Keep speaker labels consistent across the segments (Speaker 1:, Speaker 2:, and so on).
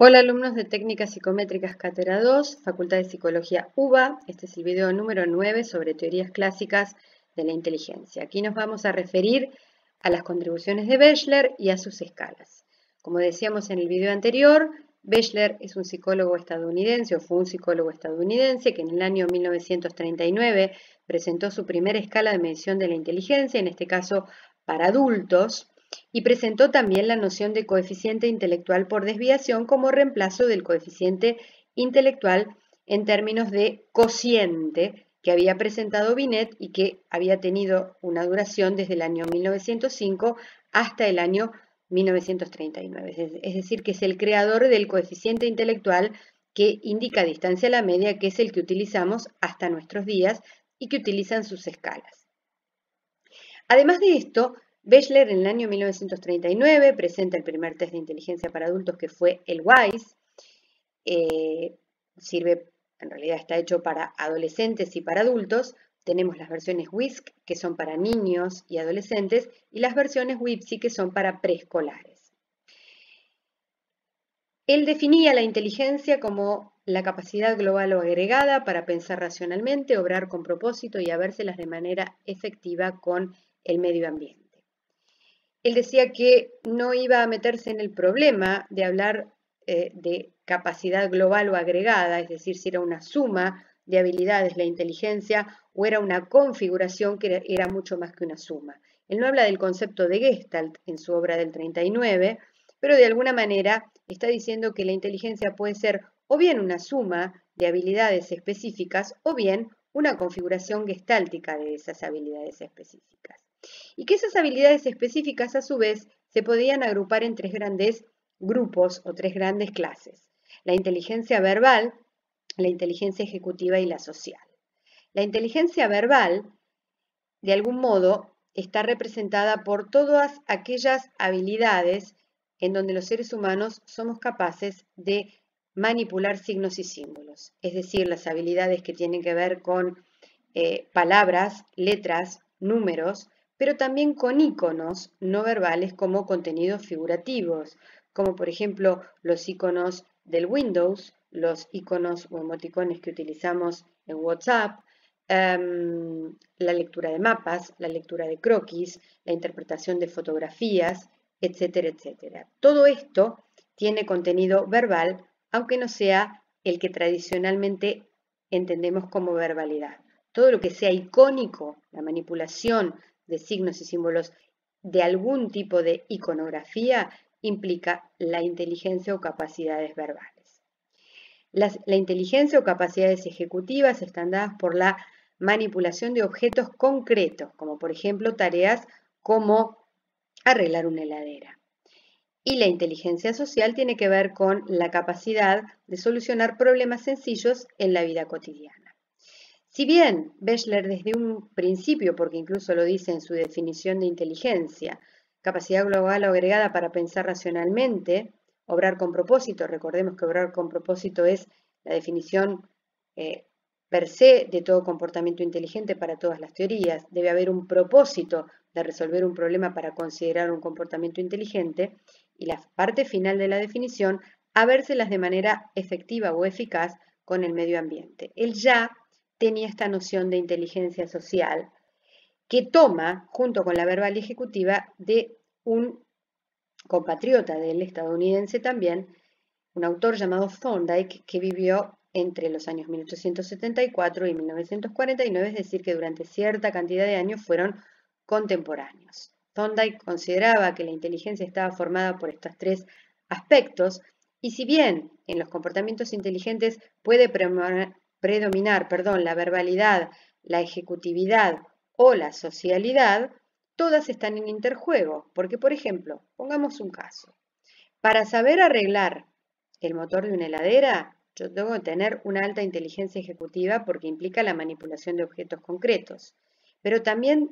Speaker 1: Hola alumnos de Técnicas Psicométricas Cátedra 2, Facultad de Psicología UBA. Este es el video número 9 sobre teorías clásicas de la inteligencia. Aquí nos vamos a referir a las contribuciones de Bechler y a sus escalas. Como decíamos en el video anterior, Bechler es un psicólogo estadounidense, o fue un psicólogo estadounidense, que en el año 1939 presentó su primera escala de medición de la inteligencia, en este caso para adultos, y presentó también la noción de coeficiente intelectual por desviación como reemplazo del coeficiente intelectual en términos de cociente que había presentado Binet y que había tenido una duración desde el año 1905 hasta el año 1939. Es decir, que es el creador del coeficiente intelectual que indica distancia a la media, que es el que utilizamos hasta nuestros días y que utilizan sus escalas. Además de esto, Bechler en el año 1939 presenta el primer test de inteligencia para adultos que fue el WISE. En realidad está hecho para adolescentes y para adultos. Tenemos las versiones WISC que son para niños y adolescentes y las versiones WIPSI que son para preescolares. Él definía la inteligencia como la capacidad global o agregada para pensar racionalmente, obrar con propósito y habérselas de manera efectiva con el medio ambiente. Él decía que no iba a meterse en el problema de hablar de capacidad global o agregada, es decir, si era una suma de habilidades la inteligencia o era una configuración que era mucho más que una suma. Él no habla del concepto de Gestalt en su obra del 39, pero de alguna manera está diciendo que la inteligencia puede ser o bien una suma de habilidades específicas o bien una configuración gestáltica de esas habilidades específicas. Y que esas habilidades específicas a su vez se podían agrupar en tres grandes grupos o tres grandes clases: la inteligencia verbal, la inteligencia ejecutiva y la social. La inteligencia verbal, de algún modo, está representada por todas aquellas habilidades en donde los seres humanos somos capaces de manipular signos y símbolos, es decir, las habilidades que tienen que ver con palabras, letras, números, pero también con iconos no verbales como contenidos figurativos, como por ejemplo los iconos del Windows, los iconos o emoticones que utilizamos en WhatsApp, la lectura de mapas, la lectura de croquis, la interpretación de fotografías, etcétera, etcétera. Todo esto tiene contenido verbal, aunque no sea el que tradicionalmente entendemos como verbalidad. Todo lo que sea icónico, la manipulación de signos y símbolos de algún tipo de iconografía, implica la inteligencia o capacidades verbales. La inteligencia o capacidades ejecutivas están dadas por la manipulación de objetos concretos, como por ejemplo tareas como arreglar una heladera. Y la inteligencia social tiene que ver con la capacidad de solucionar problemas sencillos en la vida cotidiana. Si bien Bechler desde un principio, porque incluso lo dice en su definición de inteligencia, capacidad global o agregada para pensar racionalmente, obrar con propósito, recordemos que obrar con propósito es la definición per se de todo comportamiento inteligente para todas las teorías, debe haber un propósito de resolver un problema para considerar un comportamiento inteligente, y la parte final de la definición, habérselas de manera efectiva o eficaz con el medio ambiente. Él ya tenía esta noción de inteligencia social que toma, junto con la verbal y ejecutiva, de un compatriota del estadounidense también, un autor llamado Thorndike, que vivió entre los años 1874 y 1949, es decir, que durante cierta cantidad de años fueron contemporáneos. Thorndike consideraba que la inteligencia estaba formada por estos tres aspectos, y si bien en los comportamientos inteligentes puede predominar la verbalidad, la ejecutividad o la socialidad, todas están en interjuego, porque por ejemplo, pongamos un caso. Para saber arreglar el motor de una heladera, yo tengo que tener una alta inteligencia ejecutiva porque implica la manipulación de objetos concretos, pero también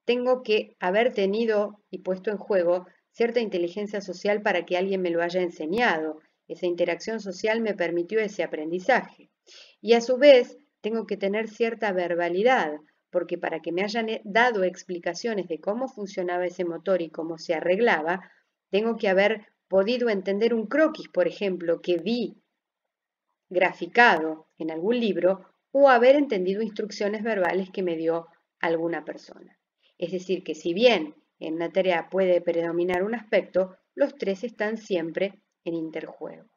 Speaker 1: tengo que haber tenido y puesto en juego cierta inteligencia social para que alguien me lo haya enseñado. Esa interacción social me permitió ese aprendizaje. Y a su vez, tengo que tener cierta verbalidad, porque para que me hayan dado explicaciones de cómo funcionaba ese motor y cómo se arreglaba, tengo que haber podido entender un croquis, por ejemplo, que vi graficado en algún libro, o haber entendido instrucciones verbales que me dio alguna persona. Es decir, que si bien en una tarea puede predominar un aspecto, los tres están siempre en interjuego.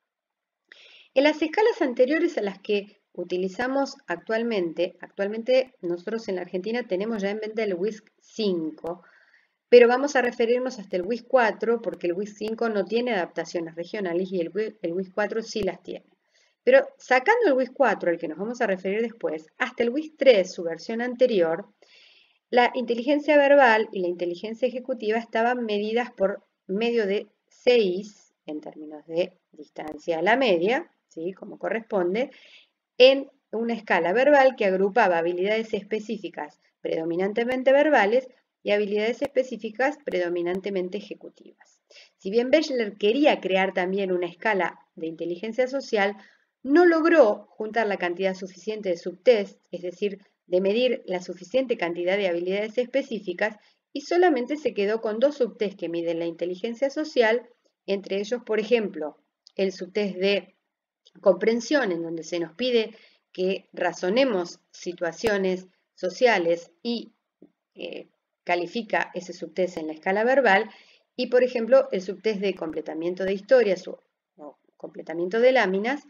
Speaker 1: En las escalas anteriores a las que utilizamos actualmente nosotros en la Argentina tenemos ya en venta el WISC 5, pero vamos a referirnos hasta el WISC 4 porque el WISC 5 no tiene adaptaciones regionales y el WISC 4 sí las tiene. Pero sacando el WISC 4, al que nos vamos a referir después, hasta el WISC 3, su versión anterior, la inteligencia verbal y la inteligencia ejecutiva estaban medidas por medio de 6, en términos de distancia a la media, ¿sí? Como corresponde, en una escala verbal que agrupaba habilidades específicas predominantemente verbales y habilidades específicas predominantemente ejecutivas. Si bien Bechler quería crear también una escala de inteligencia social, no logró juntar la cantidad suficiente de subtests, es decir, de medir la suficiente cantidad de habilidades específicas, y solamente se quedó con 2 subtests que miden la inteligencia social, entre ellos, por ejemplo, el subtest de comprensión, en donde se nos pide que razonemos situaciones sociales y califica ese subtest en la escala verbal, y por ejemplo el subtest de completamiento de historias o completamiento de láminas,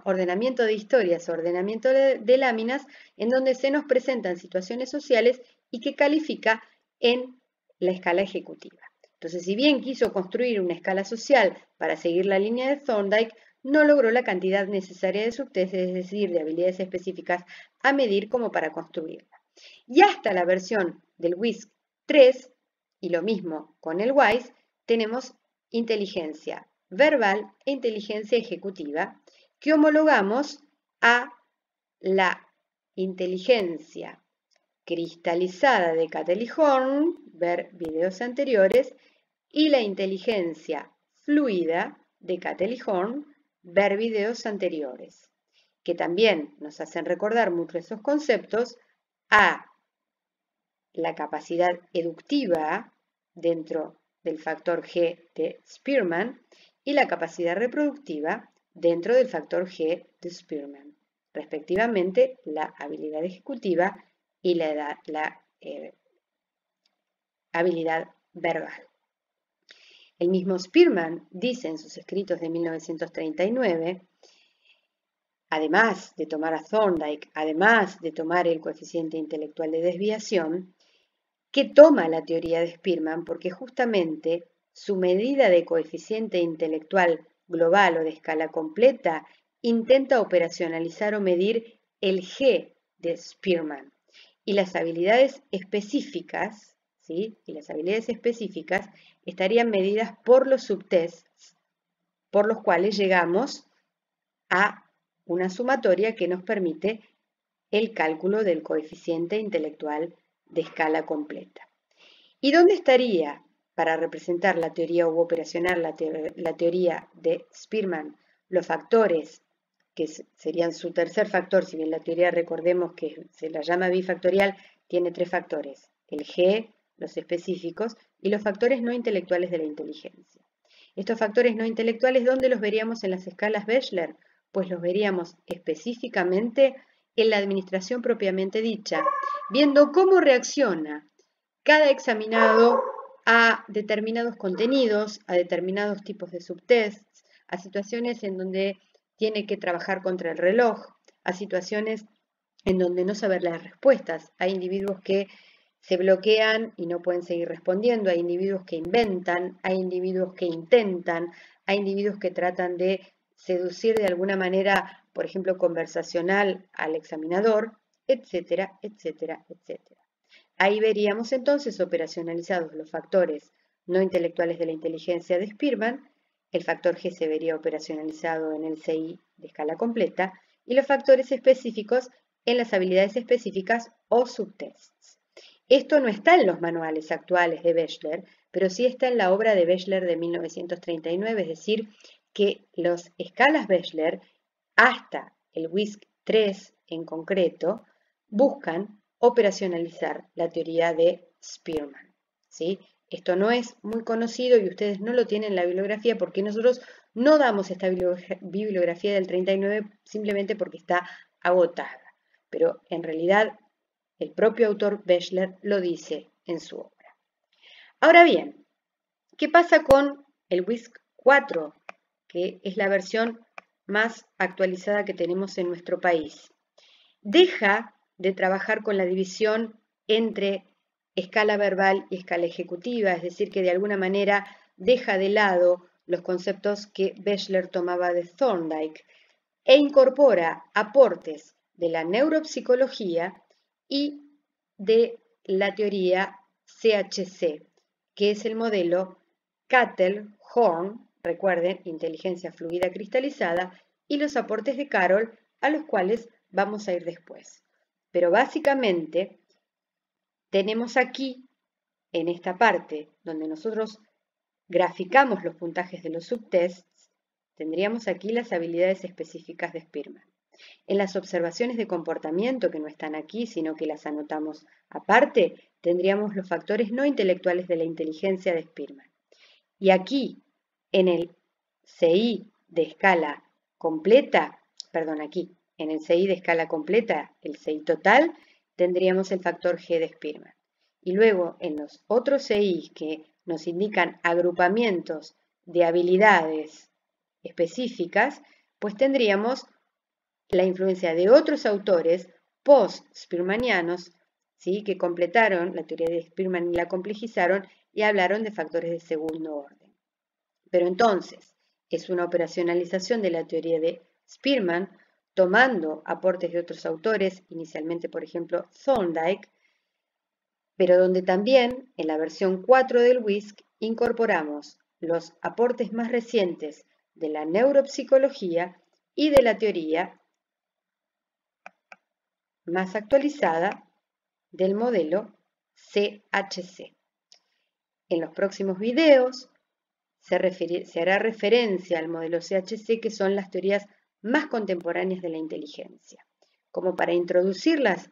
Speaker 1: ordenamiento de historias, ordenamiento de láminas, en donde se nos presentan situaciones sociales y que califica en la escala ejecutiva. Entonces, si bien quiso construir una escala social para seguir la línea de Thorndike, no logró la cantidad necesaria de subtests, es decir, de habilidades específicas a medir como para construirla. Y hasta la versión del WISC 3, y lo mismo con el WISE, tenemos inteligencia verbal e inteligencia ejecutiva, que homologamos a la inteligencia cristalizada de Cattell y Horn, ver videos anteriores, y la inteligencia fluida de Cattell y Horn, ver videos anteriores, que también nos hacen recordar muchos de esos conceptos a la capacidad eductiva dentro del factor G de Spearman y la capacidad reproductiva dentro del factor G de Spearman, respectivamente la habilidad ejecutiva y la habilidad verbal. El mismo Spearman dice en sus escritos de 1939, además de tomar a Thorndike, además de tomar el coeficiente intelectual de desviación, que toma la teoría de Spearman porque justamente su medida de coeficiente intelectual global o de escala completa intenta operacionalizar o medir el G de Spearman. Y las habilidades específicas, ¿sí? Y las habilidades específicas estarían medidas por los subtests, por los cuales llegamos a una sumatoria que nos permite el cálculo del coeficiente intelectual de escala completa. ¿Y dónde estaría, para representar la teoría u operacionar la teoría de Spearman, los factores que serían su tercer factor? Si bien la teoría, recordemos que se la llama bifactorial, tiene 3 factores: el G, los específicos y los factores no intelectuales de la inteligencia. Estos factores no intelectuales, ¿dónde los veríamos en las escalas Bechler? Pues los veríamos específicamente en la administración propiamente dicha, viendo cómo reacciona cada examinado a determinados contenidos, a determinados tipos de subtests, a situaciones en donde tiene que trabajar contra el reloj, a situaciones en donde no saber las respuestas. Hay individuos que se bloquean y no pueden seguir respondiendo, hay individuos que inventan, hay individuos que intentan, hay individuos que tratan de seducir de alguna manera, por ejemplo, conversacional al examinador, etcétera, etcétera, etcétera. Ahí veríamos entonces operacionalizados los factores no intelectuales de la inteligencia de Spearman, el factor G se vería operacionalizado en el CI de escala completa y los factores específicos en las habilidades específicas o subtests. Esto no está en los manuales actuales de Bechler, pero sí está en la obra de Bechler de 1939, es decir, que las escalas Bechler, hasta el WISC 3 en concreto, buscan operacionalizar la teoría de Spearman, ¿sí? Esto no es muy conocido y ustedes no lo tienen en la bibliografía porque nosotros no damos esta bibliografía del 39 simplemente porque está agotada. Pero en realidad el propio autor Bechler lo dice en su obra. Ahora bien, ¿qué pasa con el WISC 4, que es la versión más actualizada que tenemos en nuestro país? Deja de trabajar con la división entre escala verbal y escala ejecutiva, es decir, que de alguna manera deja de lado los conceptos que Bechler tomaba de Thorndike e incorpora aportes de la neuropsicología y de la teoría CHC, que es el modelo Cattell-Horn, recuerden, inteligencia fluida cristalizada, y los aportes de Carroll, a los cuales vamos a ir después. Pero básicamente tenemos aquí, en esta parte, donde nosotros graficamos los puntajes de los subtests, tendríamos aquí las habilidades específicas de Spearman. En las observaciones de comportamiento, que no están aquí, sino que las anotamos aparte, tendríamos los factores no intelectuales de la inteligencia de Spearman. Y aquí, en el CI de escala completa, perdón, aquí, en el CI de escala completa, el CI total, tendríamos el factor G de Spearman. Y luego, en los otros CI que nos indican agrupamientos de habilidades específicas, pues tendríamos la influencia de otros autores post-spearmanianos, ¿sí?, que completaron la teoría de Spearman y la complejizaron y hablaron de factores de segundo orden. Pero entonces, es una operacionalización de la teoría de Spearman, tomando aportes de otros autores, inicialmente, por ejemplo, Thorndike, pero donde también, en la versión 4 del WISC, incorporamos los aportes más recientes de la neuropsicología y de la teoría más actualizada del modelo CHC. En los próximos videos se hará referencia al modelo CHC, que son las teorías más contemporáneas de la inteligencia. Como para introducirlas,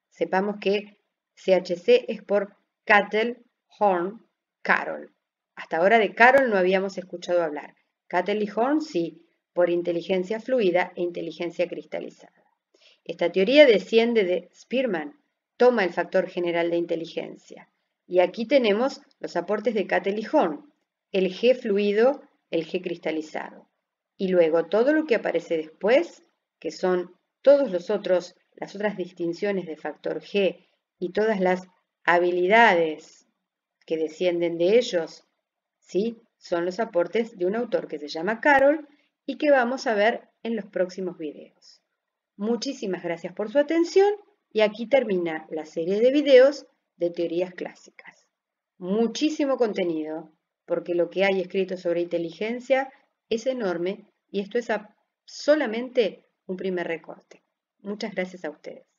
Speaker 1: sepamos que CHC es por Cattell, Horn, Carroll. Hasta ahora de Carroll no habíamos escuchado hablar. Cattell y Horn sí, por inteligencia fluida e inteligencia cristalizada. Esta teoría desciende de Spearman, toma el factor general de inteligencia. Y aquí tenemos los aportes de Cattell y Horn, el G fluido, el G cristalizado. Y luego todo lo que aparece después, que son todos las otras distinciones de factor G y todas las habilidades que descienden de ellos, ¿sí?, son los aportes de un autor que se llama Carroll y que vamos a ver en los próximos videos. Muchísimas gracias por su atención y aquí termina la serie de videos de teorías clásicas. Muchísimo contenido, porque lo que hay escrito sobre inteligencia es enorme y esto es solamente un primer recorte. Muchas gracias a ustedes.